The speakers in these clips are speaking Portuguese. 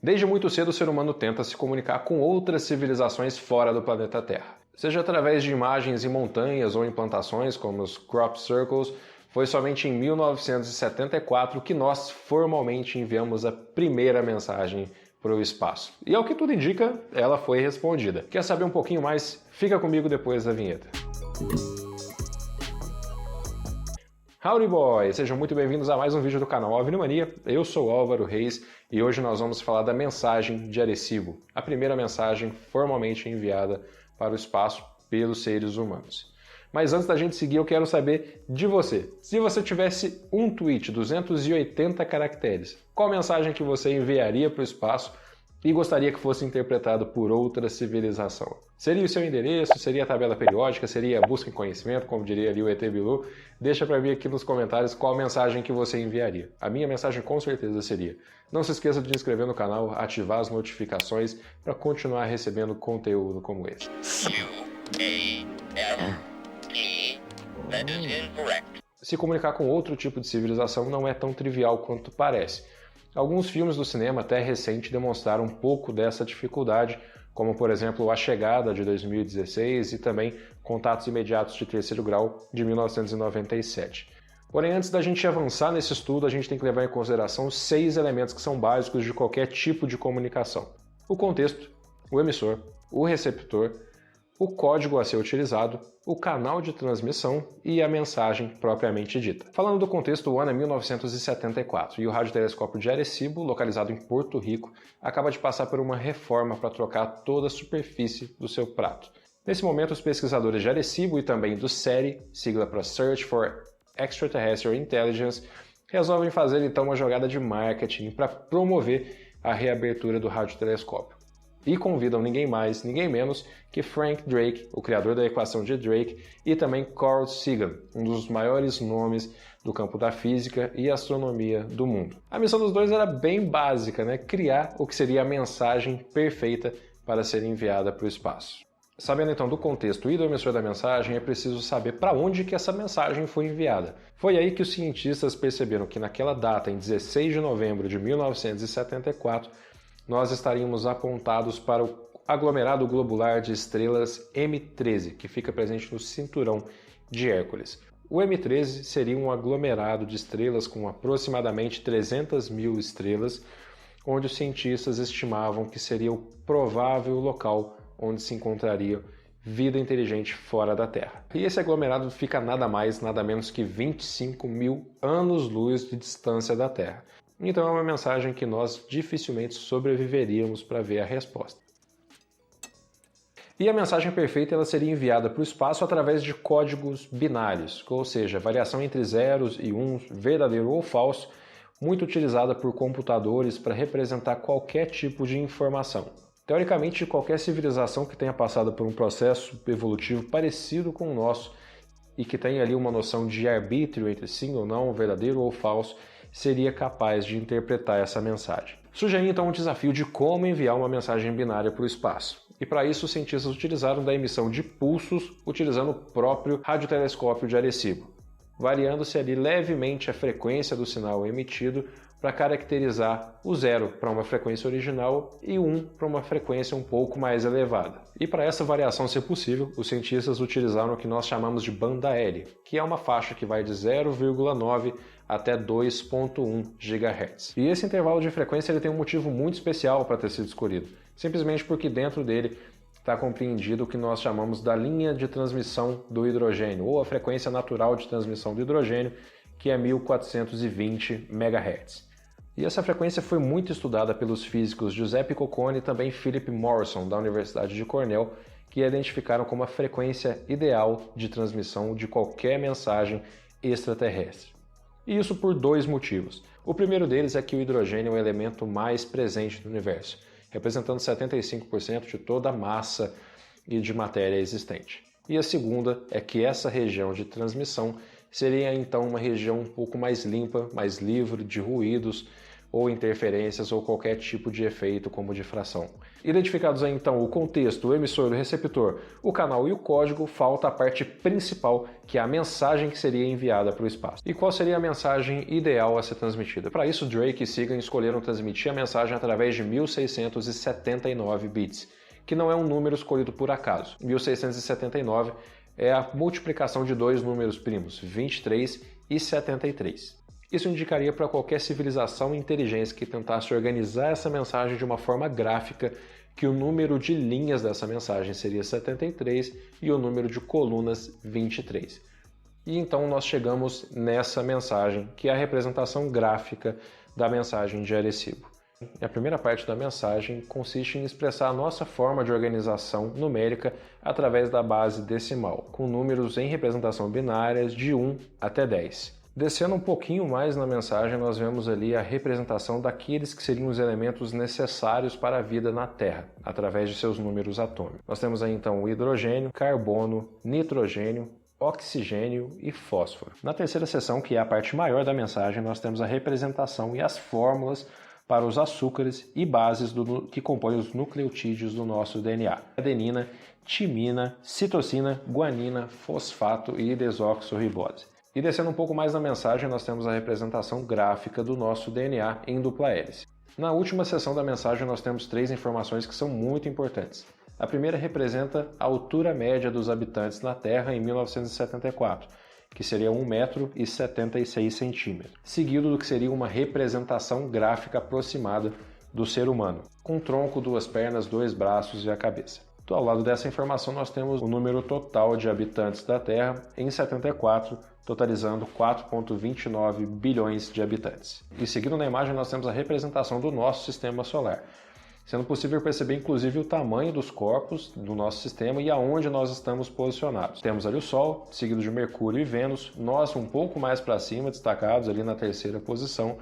Desde muito cedo o ser humano tenta se comunicar com outras civilizações fora do planeta Terra. Seja através de imagens em montanhas ou em plantações, como os crop circles, foi somente em 1974 que nós formalmente enviamos a primeira mensagem para o espaço. E ao que tudo indica, ela foi respondida. Quer saber um pouquinho mais? Fica comigo depois da vinheta. Howdy boys! Sejam muito bem-vindos a mais um vídeo do canal OVNI Mania. Eu sou Álvaro Reis e hoje nós vamos falar da mensagem de Arecibo, a primeira mensagem formalmente enviada para o espaço pelos seres humanos. Mas antes da gente seguir, eu quero saber de você. Se você tivesse um tweet, 280 caracteres, qual mensagem que você enviaria para o espaço e gostaria que fosse interpretado por outra civilização? Seria o seu endereço? Seria a tabela periódica? Seria a busca em conhecimento, como diria ali o ET Bilu? Deixa para mim aqui nos comentários qual mensagem que você enviaria. A minha mensagem com certeza seria: não se esqueça de se inscrever no canal, ativar as notificações para continuar recebendo conteúdo como esse. Se comunicar com outro tipo de civilização não é tão trivial quanto parece. Alguns filmes do cinema até recente demonstraram um pouco dessa dificuldade, como por exemplo A Chegada, de 2016, e também Contatos Imediatos de Terceiro Grau, de 1997. Porém, antes da gente avançar nesse estudo, a gente tem que levar em consideração 6 elementos que são básicos de qualquer tipo de comunicação: o contexto, o emissor, o receptor, o código a ser utilizado, o canal de transmissão e a mensagem propriamente dita. Falando do contexto, o ano é 1974 e o radiotelescópio de Arecibo, localizado em Porto Rico, acaba de passar por uma reforma para trocar toda a superfície do seu prato. Nesse momento, os pesquisadores de Arecibo e também do SETI, sigla para Search for Extraterrestrial Intelligence, resolvem fazer então uma jogada de marketing para promover a reabertura do radiotelescópio. E convidam ninguém mais, ninguém menos que Frank Drake, o criador da equação de Drake, e também Carl Sagan, um dos maiores nomes do campo da física e astronomia do mundo. A missão dos dois era bem básica, né? Criar o que seria a mensagem perfeita para ser enviada para o espaço. Sabendo então do contexto e do emissor da mensagem, é preciso saber para onde que essa mensagem foi enviada. Foi aí que os cientistas perceberam que naquela data, em 16 de novembro de 1974, nós estaríamos apontados para o aglomerado globular de estrelas M13, que fica presente no cinturão de Hércules. O M13 seria um aglomerado de estrelas com aproximadamente 300 mil estrelas, onde os cientistas estimavam que seria o provável local onde se encontraria vida inteligente fora da Terra. E esse aglomerado fica nada mais, nada menos que 25 mil anos-luz de distância da Terra. Então é uma mensagem que nós dificilmente sobreviveríamos para ver a resposta. E a mensagem perfeita ela seria enviada para o espaço através de códigos binários, ou seja, variação entre zeros e uns, verdadeiro ou falso, muito utilizada por computadores para representar qualquer tipo de informação. Teoricamente, qualquer civilização que tenha passado por um processo evolutivo parecido com o nosso e que tenha ali uma noção de arbítrio entre sim ou não, verdadeiro ou falso, seria capaz de interpretar essa mensagem. Surgiu então um desafio de como enviar uma mensagem binária para o espaço. E para isso os cientistas utilizaram da emissão de pulsos utilizando o próprio radiotelescópio de Arecibo, variando-se ali levemente a frequência do sinal emitido para caracterizar o 0 para uma frequência original e o 1 para uma frequência um pouco mais elevada. E para essa variação ser possível, os cientistas utilizaram o que nós chamamos de banda L, que é uma faixa que vai de 0,9 até 2,1 GHz. E esse intervalo de frequência ele tem um motivo muito especial para ter sido escolhido, simplesmente porque dentro dele está compreendido o que nós chamamos da linha de transmissão do hidrogênio, ou a frequência natural de transmissão do hidrogênio, que é 1420 MHz. E essa frequência foi muito estudada pelos físicos Giuseppe Cocconi e também Philip Morrison, da Universidade de Cornell, que a identificaram como a frequência ideal de transmissão de qualquer mensagem extraterrestre. E isso por 2 motivos. O primeiro deles é que o hidrogênio é o elemento mais presente no universo, representando 75% de toda a massa e de matéria existente. E a segunda é que essa região de transmissão seria então uma região um pouco mais limpa, mais livre de ruídos, ou interferências ou qualquer tipo de efeito como difração. Identificados aí então o contexto, o emissor e o receptor, o canal e o código, falta a parte principal, que é a mensagem que seria enviada para o espaço. E qual seria a mensagem ideal a ser transmitida? Para isso, Drake e Sagan escolheram transmitir a mensagem através de 1679 bits, que não é um número escolhido por acaso. 1679 é a multiplicação de dois números primos, 23 e 73. Isso indicaria para qualquer civilização e inteligência que tentasse organizar essa mensagem de uma forma gráfica que o número de linhas dessa mensagem seria 73 e o número de colunas 23. E então nós chegamos nessa mensagem, que é a representação gráfica da mensagem de Arecibo. A primeira parte da mensagem consiste em expressar a nossa forma de organização numérica através da base decimal, com números em representação binárias de 1 até 10. Descendo um pouquinho mais na mensagem, nós vemos ali a representação daqueles que seriam os elementos necessários para a vida na Terra, através de seus números atômicos. Nós temos aí então o hidrogênio, carbono, nitrogênio, oxigênio e fósforo. Na terceira seção, que é a parte maior da mensagem, nós temos a representação e as fórmulas para os açúcares e bases que compõem os nucleotídeos do nosso DNA. Adenina, timina, citosina, guanina, fosfato e desoxirribose. E descendo um pouco mais na mensagem, nós temos a representação gráfica do nosso DNA em dupla hélice. Na última seção da mensagem, nós temos três informações que são muito importantes. A primeira representa a altura média dos habitantes na Terra em 1974, que seria 1,76 m, seguido do que seria uma representação gráfica aproximada do ser humano, com tronco, duas pernas, dois braços e a cabeça. Ao lado dessa informação, nós temos o número total de habitantes da Terra em 74, totalizando 4,29 bilhões de habitantes. E seguindo na imagem, nós temos a representação do nosso sistema solar, sendo possível perceber inclusive o tamanho dos corpos do nosso sistema e aonde nós estamos posicionados. Temos ali o Sol, seguido de Mercúrio e Vênus, nós um pouco mais para cima, destacados ali na terceira posição,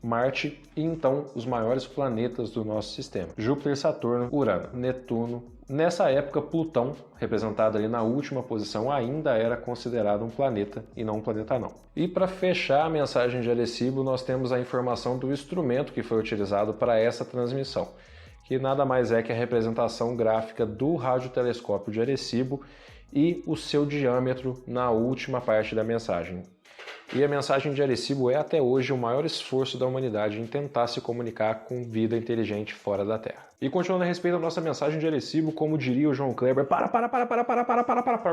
Marte e então os maiores planetas do nosso sistema, Júpiter, Saturno, Urano, Netuno. Nessa época, Plutão, representado ali na última posição, ainda era considerado um planeta e não um planeta não. E para fechar a mensagem de Arecibo, nós temos a informação do instrumento que foi utilizado para essa transmissão, que nada mais é que a representação gráfica do radiotelescópio de Arecibo e o seu diâmetro na última parte da mensagem. E a mensagem de Arecibo é até hoje o maior esforço da humanidade em tentar se comunicar com vida inteligente fora da Terra. E continuando a respeito da nossa mensagem de Arecibo, como diria o João Kleber, para,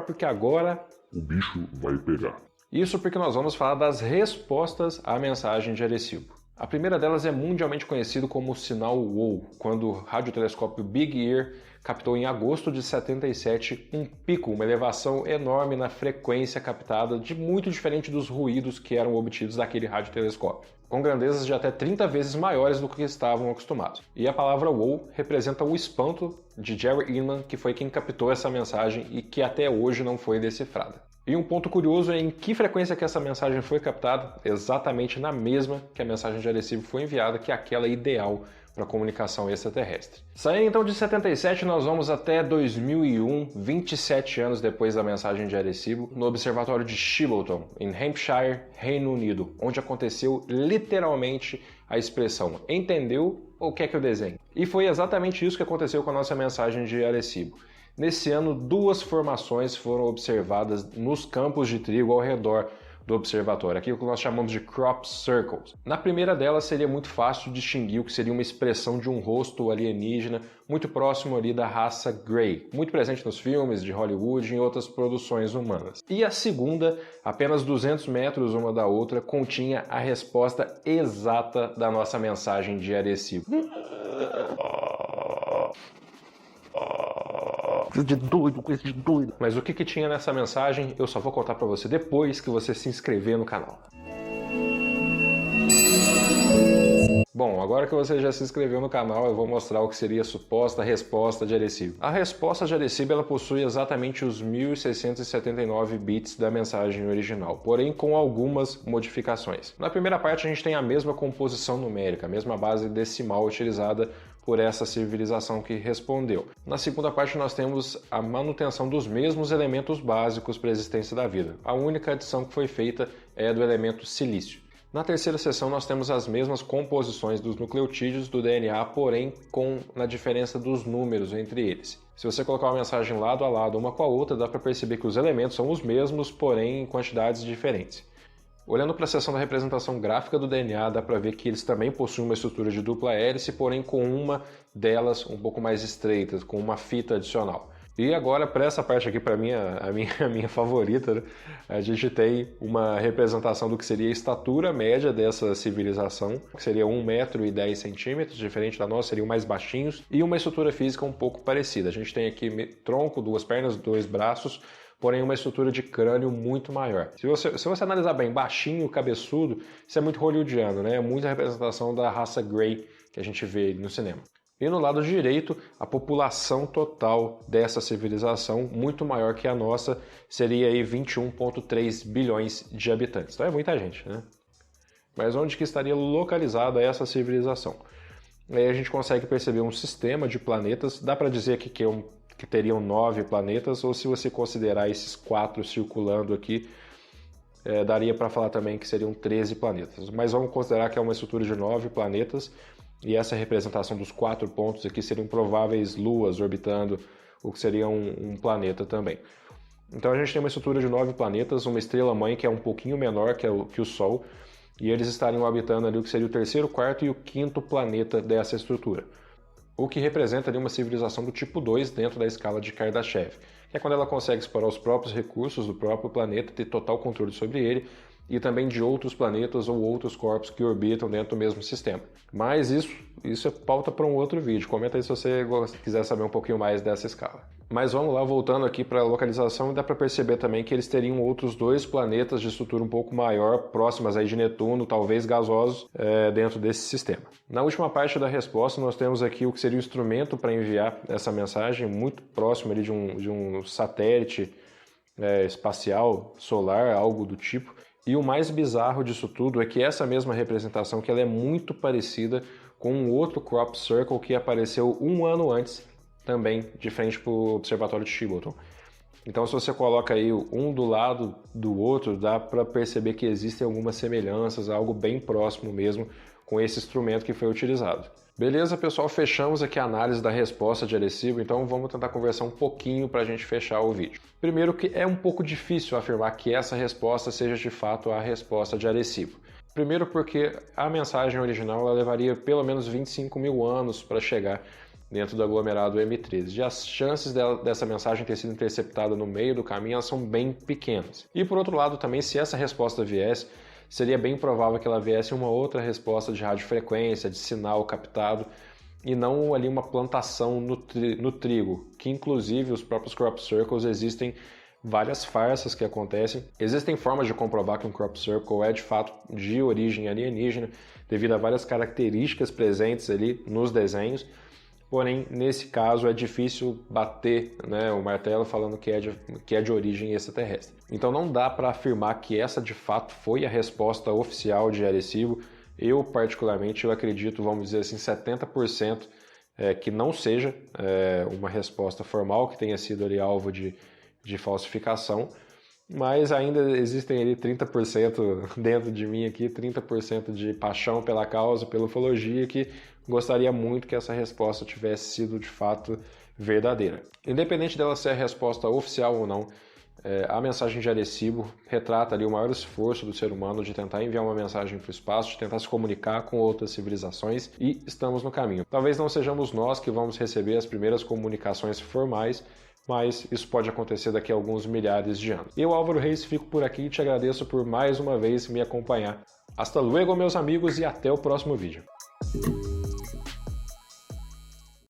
porque agora o bicho vai pegar. Isso porque nós vamos falar das respostas à mensagem de Arecibo. A primeira delas é mundialmente conhecido como o sinal WOW, quando o radiotelescópio Big Ear captou em agosto de 77 um pico, uma elevação enorme na frequência captada, de muito diferente dos ruídos que eram obtidos daquele radiotelescópio, com grandezas de até 30 vezes maiores do que estavam acostumados. E a palavra WOW representa o espanto de Jerry Inman, que foi quem captou essa mensagem e que até hoje não foi decifrada. E um ponto curioso é em que frequência que essa mensagem foi captada, exatamente na mesma que a mensagem de Arecibo foi enviada, que é aquela ideal para comunicação extraterrestre. Saindo então de 77, nós vamos até 2001, 27 anos depois da mensagem de Arecibo, no Observatório de Shillowton, em Hampshire, Reino Unido, onde aconteceu literalmente a expressão "entendeu ou quer que eu desenhe?". E foi exatamente isso que aconteceu com a nossa mensagem de Arecibo. Nesse ano, duas formações foram observadas nos campos de trigo ao redor do observatório, aquilo que nós chamamos de crop circles. Na primeira delas seria muito fácil distinguir o que seria uma expressão de um rosto alienígena muito próximo ali da raça Grey, muito presente nos filmes de Hollywood e em outras produções humanas. E a segunda, apenas 200 metros uma da outra, continha a resposta exata da nossa mensagem de Arecibo. Coisa de doido. Mas o que tinha nessa mensagem eu só vou contar pra você depois que você se inscrever no canal. Bom, agora que você já se inscreveu no canal, eu vou mostrar o que seria a suposta resposta de Arecibo. A resposta de Arecibo ela possui exatamente os 1679 bits da mensagem original, porém com algumas modificações. Na primeira parte a gente tem a mesma composição numérica, a mesma base decimal utilizada por essa civilização que respondeu. Na segunda parte nós temos a manutenção dos mesmos elementos básicos para a existência da vida. A única adição que foi feita é do elemento silício. Na terceira seção nós temos as mesmas composições dos nucleotídeos do DNA, porém na diferença dos números entre eles. Se você colocar uma mensagem lado a lado uma com a outra, dá para perceber que os elementos são os mesmos, porém em quantidades diferentes. Olhando para a seção da representação gráfica do DNA, dá para ver que eles também possuem uma estrutura de dupla hélice, porém com uma delas um pouco mais estreita, com uma fita adicional. E agora, para essa parte aqui, para mim, a minha favorita, né? A gente tem uma representação do que seria a estatura média dessa civilização, que seria 1,10 m, diferente da nossa, seriam mais baixinhos, e uma estrutura física um pouco parecida. A gente tem aqui tronco, 2 pernas, 2 braços, porém uma estrutura de crânio muito maior. Se você analisar bem, baixinho, cabeçudo, isso é muito hollywoodiano, né? É muita representação da raça Grey que a gente vê no cinema. E no lado direito, a população total dessa civilização, muito maior que a nossa, seria aí 21,3 bilhões de habitantes. Então é muita gente, né? Mas onde que estaria localizada essa civilização? Aí a gente consegue perceber um sistema de planetas. Dá para dizer aqui que teriam 9 planetas, ou se você considerar esses 4 circulando aqui, daria para falar também que seriam 13 planetas. Mas vamos considerar que é uma estrutura de 9 planetas, e essa representação dos 4 pontos aqui seriam prováveis luas orbitando o que seria um planeta também. Então a gente tem uma estrutura de 9 planetas, uma estrela-mãe que é um pouquinho menor que o Sol, e eles estariam habitando ali o que seria o terceiro, quarto e o quinto planeta dessa estrutura. O que representa ali uma civilização do tipo 2 dentro da escala de Kardashev, que é quando ela consegue explorar os próprios recursos do próprio planeta, ter total controle sobre ele, e também de outros planetas ou outros corpos que orbitam dentro do mesmo sistema. Mas isso é pauta para um outro vídeo. Comenta aí se você quiser saber um pouquinho mais dessa escala. Mas vamos lá, voltando aqui para a localização, dá para perceber também que eles teriam outros 2 planetas de estrutura um pouco maior, próximas aí de Netuno, talvez gasosos, dentro desse sistema. Na última parte da resposta, nós temos aqui o que seria o instrumento para enviar essa mensagem, muito próximo ali de um satélite espacial, solar, algo do tipo. E o mais bizarro disso tudo é que essa mesma representação que ela é muito parecida com um outro crop circle que apareceu 1 ano antes, também de frente para o Observatório de Shillington. Então, se você coloca aí um do lado do outro, dá para perceber que existem algumas semelhanças, algo bem próximo mesmo com esse instrumento que foi utilizado. Beleza, pessoal? Fechamos aqui a análise da resposta de Arecibo, então vamos tentar conversar um pouquinho para a gente fechar o vídeo. Primeiro que é um pouco difícil afirmar que essa resposta seja de fato a resposta de Arecibo. Primeiro porque a mensagem original ela levaria pelo menos 25 mil anos para chegar dentro do aglomerado M13. E as chances dessa mensagem ter sido interceptada no meio do caminho elas são bem pequenas. E por outro lado também, se essa resposta viesse, seria bem provável que ela viesse uma outra resposta de radiofrequência, de sinal captado, e não ali uma plantação no trigo, que inclusive os próprios crop circles existem várias farsas que acontecem. Existem formas de comprovar que um crop circle é de fato de origem alienígena, devido a várias características presentes ali nos desenhos, porém nesse caso é difícil bater, né, o martelo falando que é de origem extraterrestre. Então não dá para afirmar que essa de fato foi a resposta oficial de Arecibo. Eu particularmente acredito, vamos dizer assim, 70% que não seja uma resposta formal, que tenha sido ali alvo de falsificação, mas ainda existem ali 30% dentro de mim aqui, 30% de paixão pela causa, pela ufologia, que gostaria muito que essa resposta tivesse sido de fato verdadeira. Independente dela ser a resposta oficial ou não, a mensagem de Arecibo retrata ali o maior esforço do ser humano de tentar enviar uma mensagem para o espaço, de tentar se comunicar com outras civilizações, e estamos no caminho. Talvez não sejamos nós que vamos receber as primeiras comunicações formais, mas isso pode acontecer daqui a alguns milhares de anos. Eu, Álvaro Reis, fico por aqui e te agradeço por mais uma vez me acompanhar. Hasta luego, meus amigos, e até o próximo vídeo.